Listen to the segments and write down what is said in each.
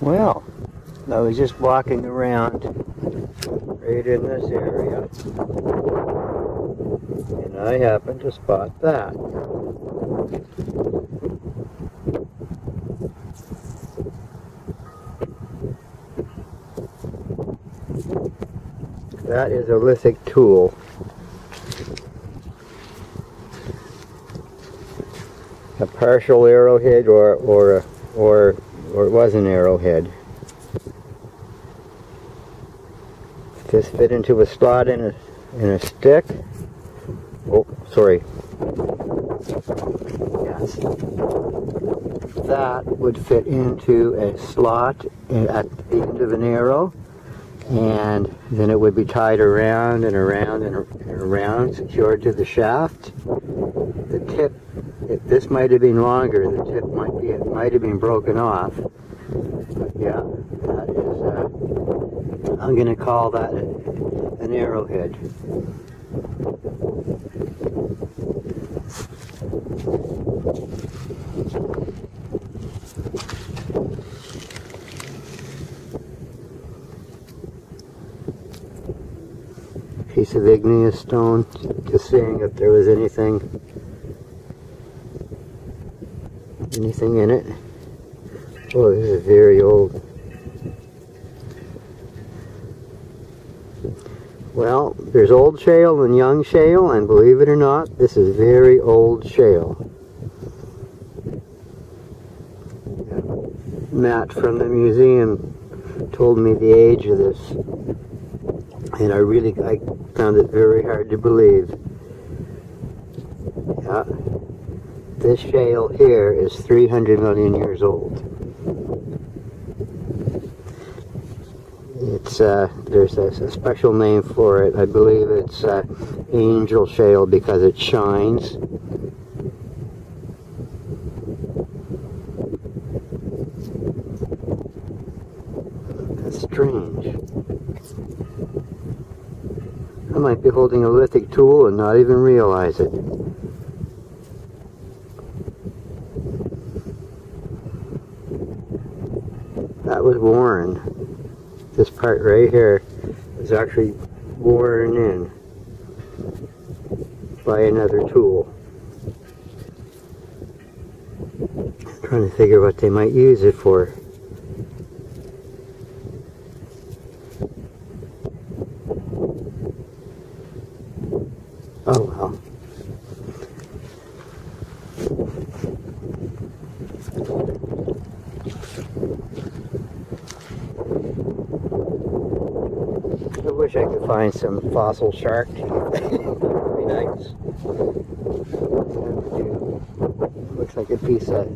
Well, I was just walking around right in this area, and I happened to spot that. That is a lithic tool. A partial arrowhead or it was an arrowhead. This fit into a slot in a stick. Oh, sorry. Yes. That would fit into a slot at the end of an arrow, and then it would be tied around and around and around, secured to the shaft. The tip, this might have been longer. The tip might have been broken off. But yeah, that is. I'm going to call that an arrowhead. Piece of igneous stone, just seeing if there was anything in it. Oh, this is very old. Well, there's old shale and young shale, and believe it or not, this is very old shale. Matt from the museum told me the age of this, and I found it very hard to believe. Yeah. This shale here is 300 million years old. It's there's a special name for it. I believe it's angel shale because it shines. That's strange. I might be holding a lithic tool and not even realize it. That was worn. This part right here is actually worn in by another tool. I'm trying to figure what they might use it for. Oh well. I wish I could find some fossil shark teeth. That would be nice. Looks like a piece of,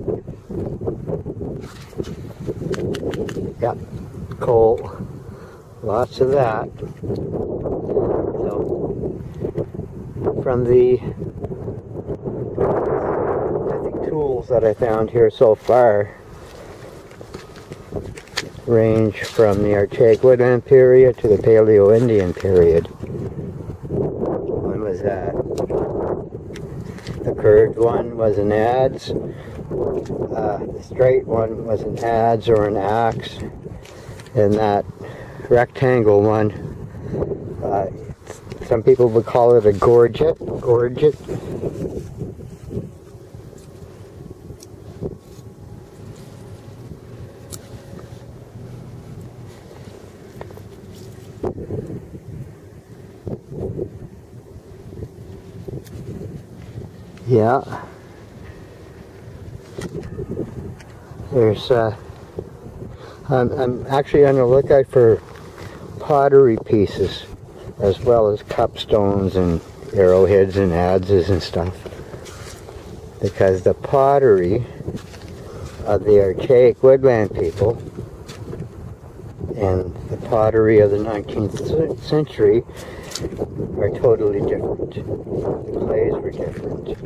yep, coal. Lots of that. So, from the lithic tools that I found here so far, range from the Archaic Woodland period to the Paleo-Indian period. When was that? The curved one was an adze. The straight one was an adze or an axe. And that rectangle one, some people would call it a gorget. Yeah, there's I'm actually on the lookout for pottery pieces as well as cupstones and arrowheads and adzes and stuff, because the pottery of the Archaic Woodland people and the pottery of the 19th century are totally different. The clays were different.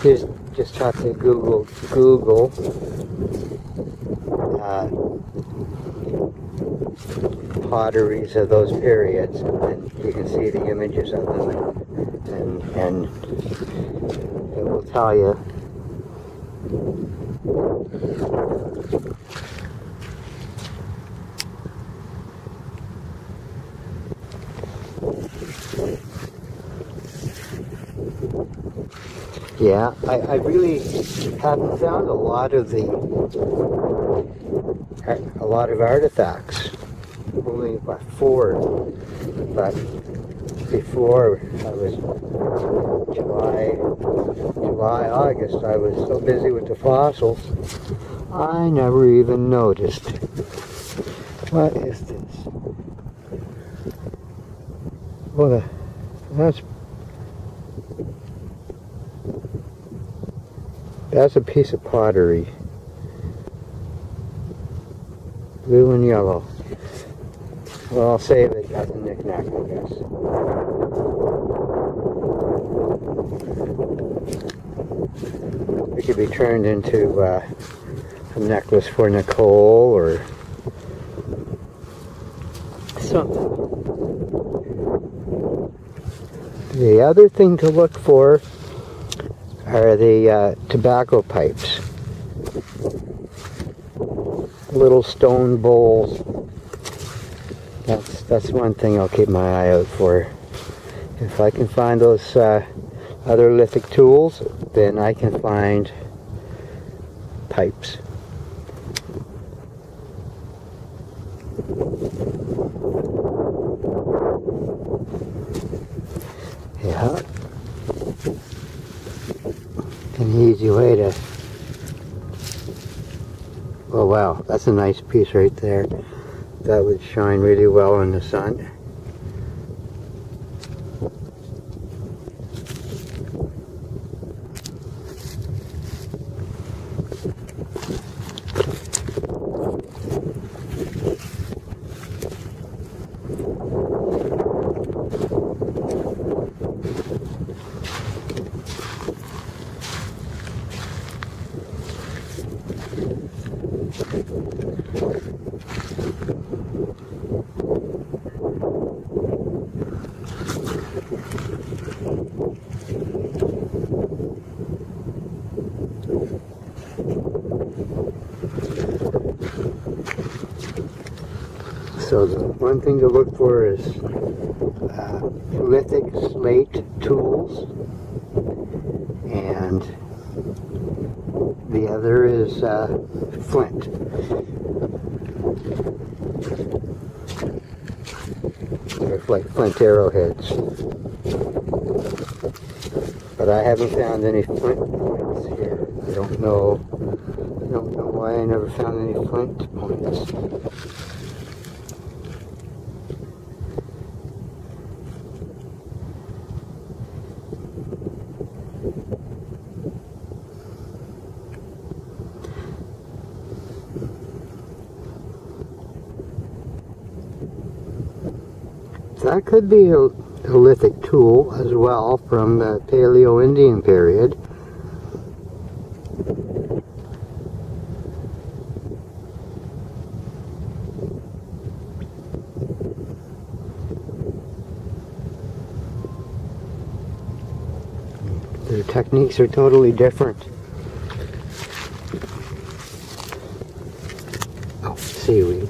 Here's just have to Google potteries of those periods, and you can see the images of them, and and it will tell you. Yeah, I really haven't found a lot of artifacts. Only about 4, but before I was July, August, I was so busy with the fossils, I never even noticed. What is this? Well, that's a piece of pottery. Blue and yellow. Well, I'll save it as a knick-knack, I guess. It could be turned into a necklace for Nicole or something. The other thing to look for are the tobacco pipes. Little stone bowls. That's one thing I'll keep my eye out for. If I can find those other lithic tools, then I can find pipes. Yeah. An easy way to... Oh wow, that's a nice piece right there. That would shine really well in the sun. So the one thing to look for is lithic slate tools, and the other is flint. They're like flint arrowheads. But I haven't found any flint points here. I don't know why I never found any flint points. That could be a lithic tool as well from the Paleo-Indian period. Their techniques are totally different. Oh, seaweed.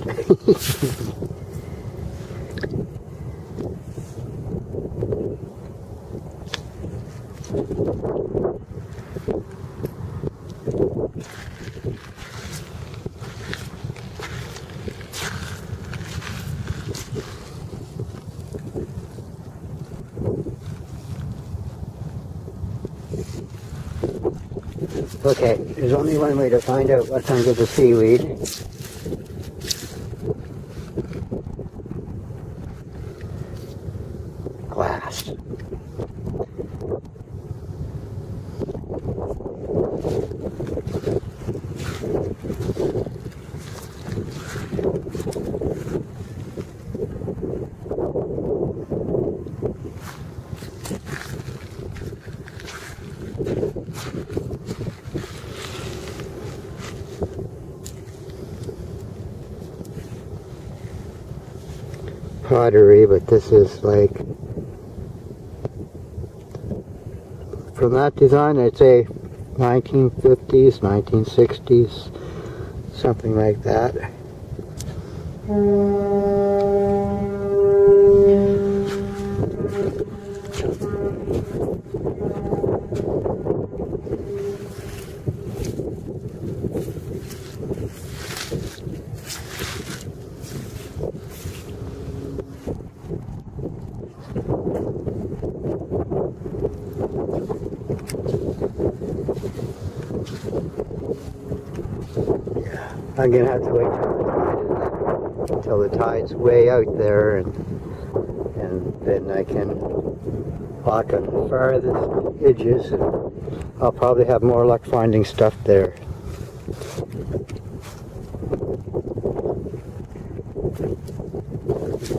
Okay, there's only one way to find out what's under the seaweed. Glass. Pottery, but this is like from that design, I'd say 1950s, 1960s, something like that. I'm gonna have to wait till the tide's way out there, and then I can walk on the farthest edges, and I'll probably have more luck finding stuff there.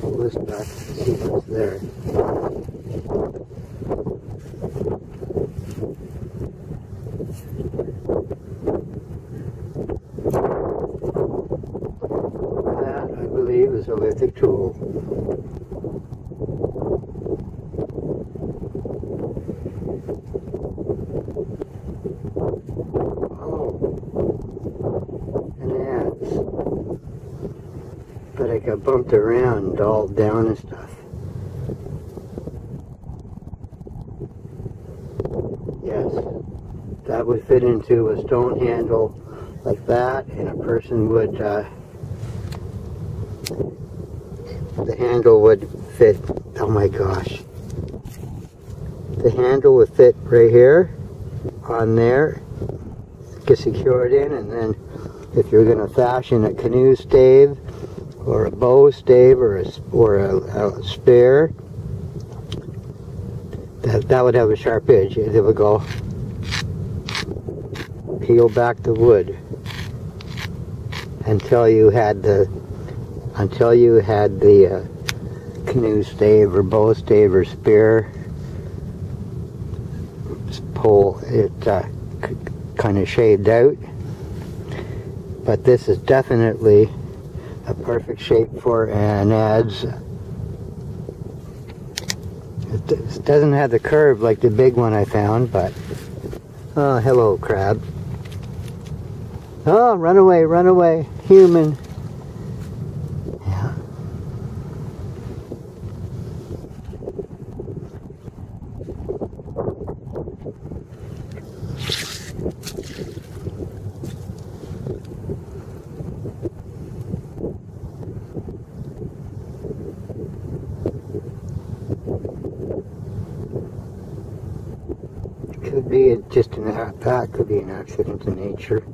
Pull this back and see what's there. Is a lithic tool. Oh, an adze. But I got bumped around and all down and stuff. Yes, that would fit into a stone handle like that, and a person would the handle would fit, oh my gosh, the handle would fit right here on there, get secured in, and then if you're going to fashion a canoe stave or a bow stave or a spear, that would have a sharp edge. It would go peel back the wood until you had the canoe stave or bow stave or spear pole, it kind of shaved out. But this is definitely a perfect shape for an adze. It doesn't have the curve like the big one I found, but oh, hello crab. Oh, run away, human. Could be just that could be an accident to nature.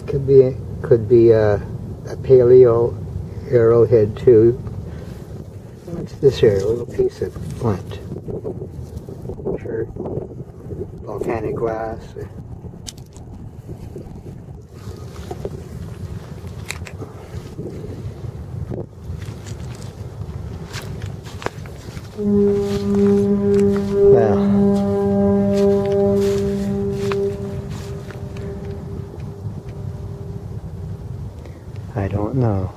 Could be a paleo arrowhead too. What's this here? A little piece of flint. Sure. Volcanic glass. Well, I don't know.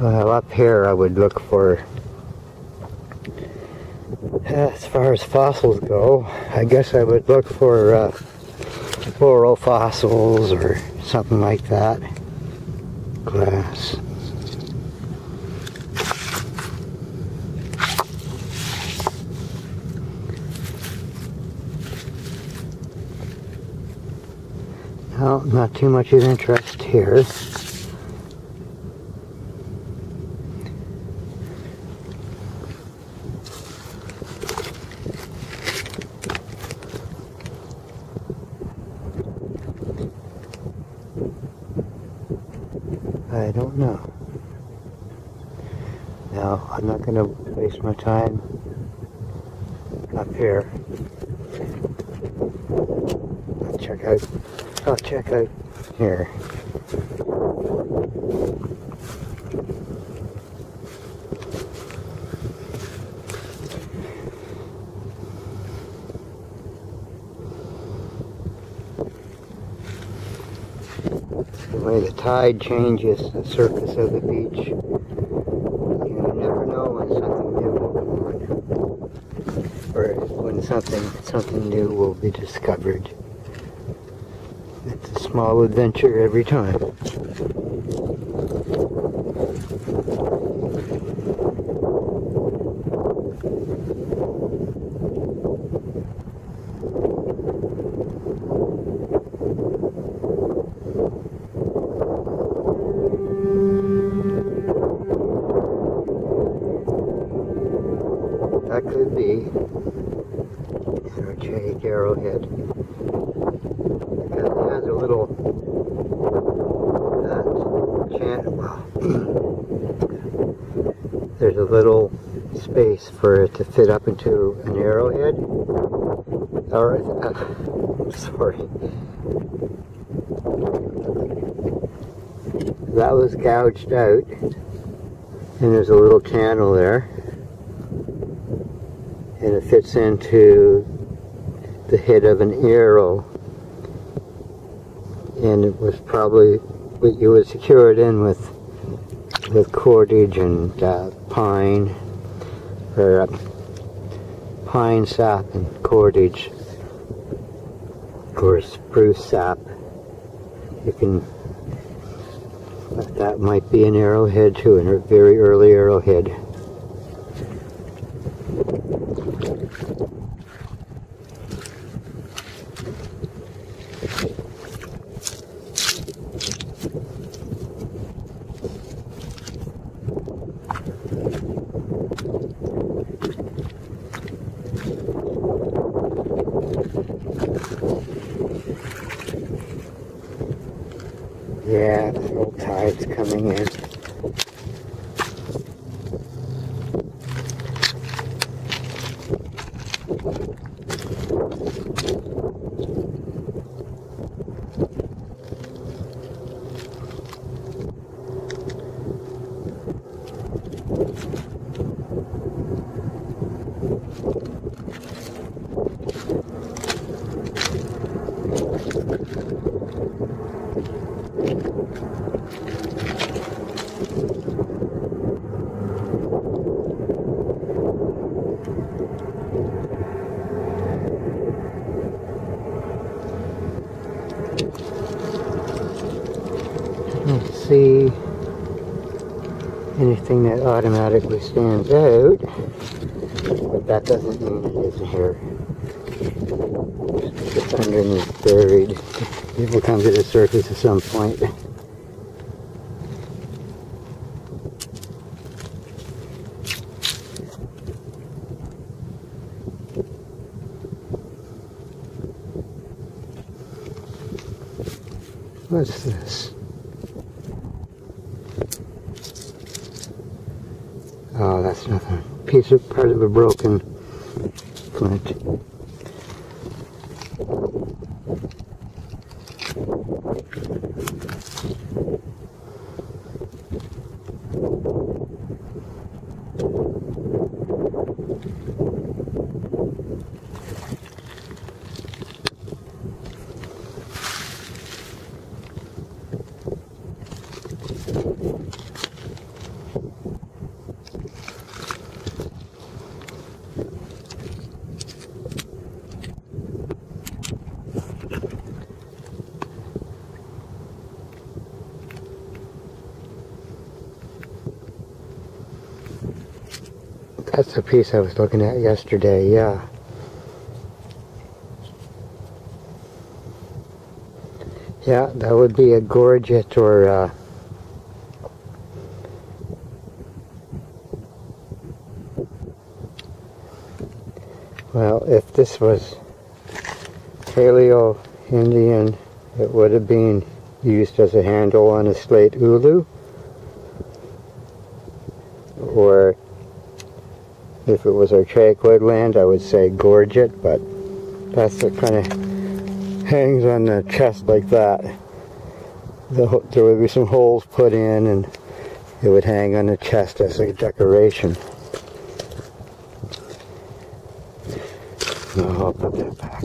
Well, up here I would look for, as far as fossils go, I guess I would look for floral fossils or something like that. Glass. No, not too much of interest here. I don't know. Now, I'm not going to waste my time up here. I'll check out here. The way the tide changes the surface of the beach, you never know when something new will come on, or when something new will be discovered. It's a small adventure every time. That could be an archaic arrowhead, because it has a little there's a little space for it to fit up into an arrowhead. Or sorry, that was gouged out, and there's a little channel there. And it fits into the head of an arrow, and it was probably, you would secure it in with cordage and pine, or pine sap and cordage, or spruce sap. You can, that might be an arrowhead too, a very early arrowhead. Yeah, the old tide's coming in. Don't see anything that automatically stands out, but that doesn't mean it isn't here. It's underneath, buried. It will come to the surface at some point. What's this? Oh, that's nothing. Part of a broken flint. That's the piece I was looking at yesterday, yeah. Yeah, that would be a gorget, or well, if this was Paleo-Indian, it would have been used as a handle on a slate ulu, or if it was archaic woodland, I would say gorget, but that's the kind of hangs on the chest like that. There would be some holes put in, and it would hang on the chest as a decoration. No, I'll put that back.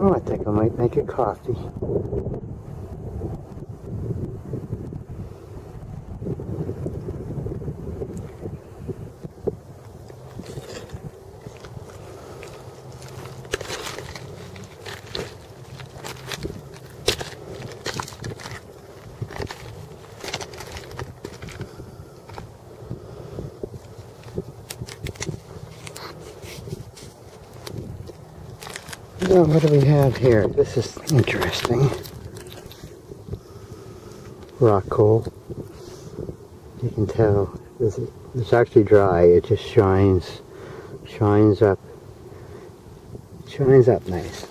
Oh, I think I might make a coffee. Now, what do we have here? This is interesting. Rock coal. You can tell it's actually dry. It just shines up nice.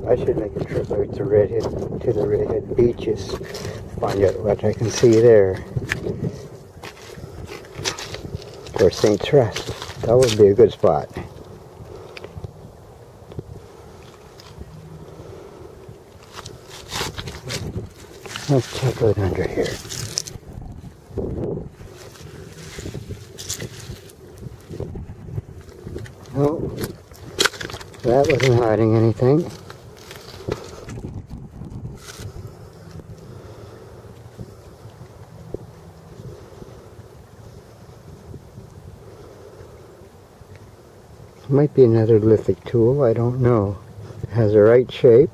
I should make a trip out to the Redhead beaches, find out what I can see there. Or Saints Rest. That would be a good spot. Let's check out under here. Oh, that wasn't hiding anything. Might be another lithic tool, I don't know. It has the right shape.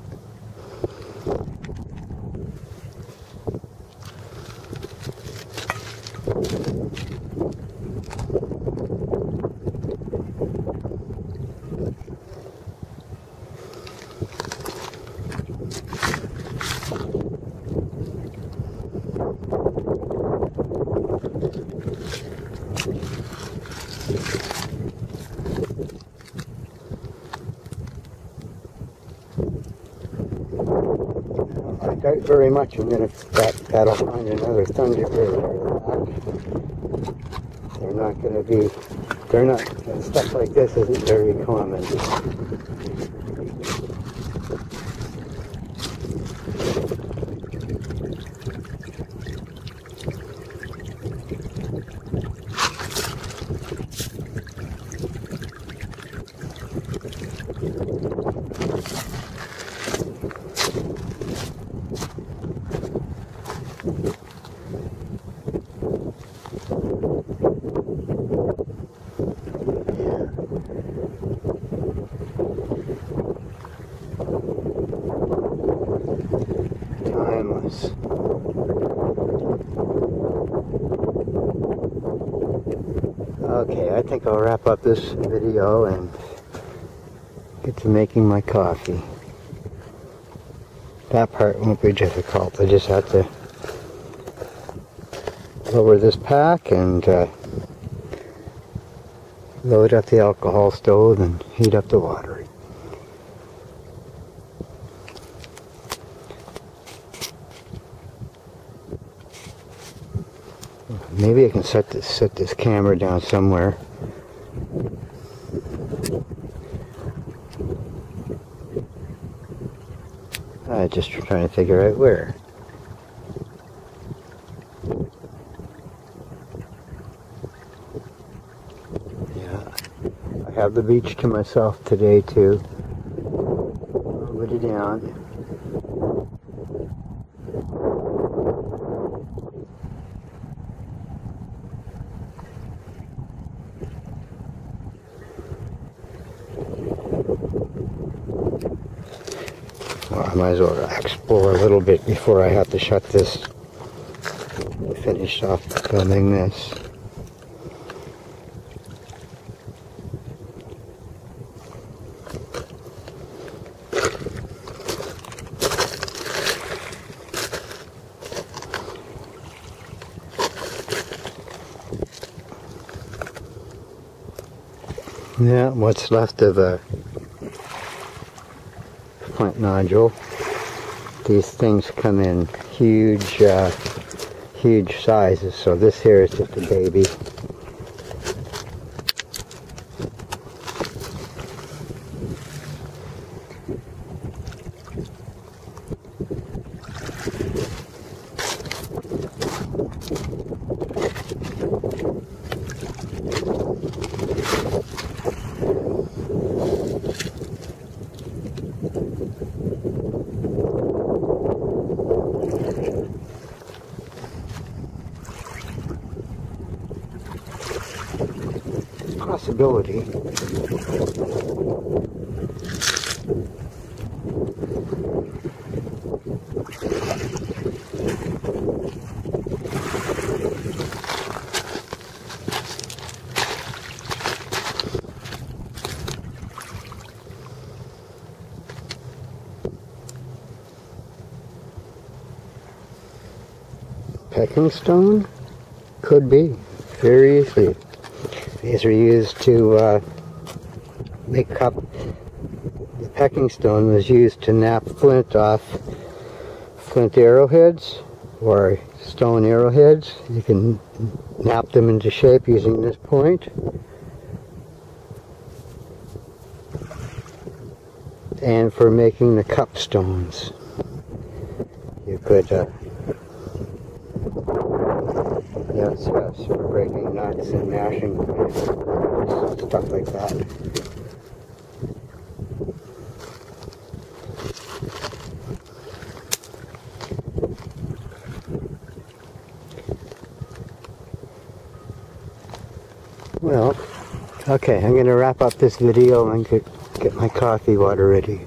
I doubt very much I'm gonna that'll find another Thunderbird. They're not gonna be. They're not. Stuff like this isn't very common. Timeless. Okay, I think I'll wrap up this video and get to making my coffee. That part won't be difficult. I just have to lower this pack and load up the alcohol stove and heat up the water. Maybe I can set this camera down somewhere. I'm just trying to figure out where. Yeah, I have the beach to myself today too. I'll put it down. Well, I might as well explore a little bit before I have to shut this. Finish off filming this. Yeah, what's left of a plant nodule. These things come in huge, huge sizes. So this here is just a baby. Possibility. Pecking stone? Could be. Very easily. These are used to make cup. The pecking stone was used to nap flint off flint arrowheads or stone arrowheads. You can nap them into shape using this point. And for making the cup stones, you could yes, for breaking nuts and mashing stuff like that. Well, okay, I'm going to wrap up this video and get my coffee water ready.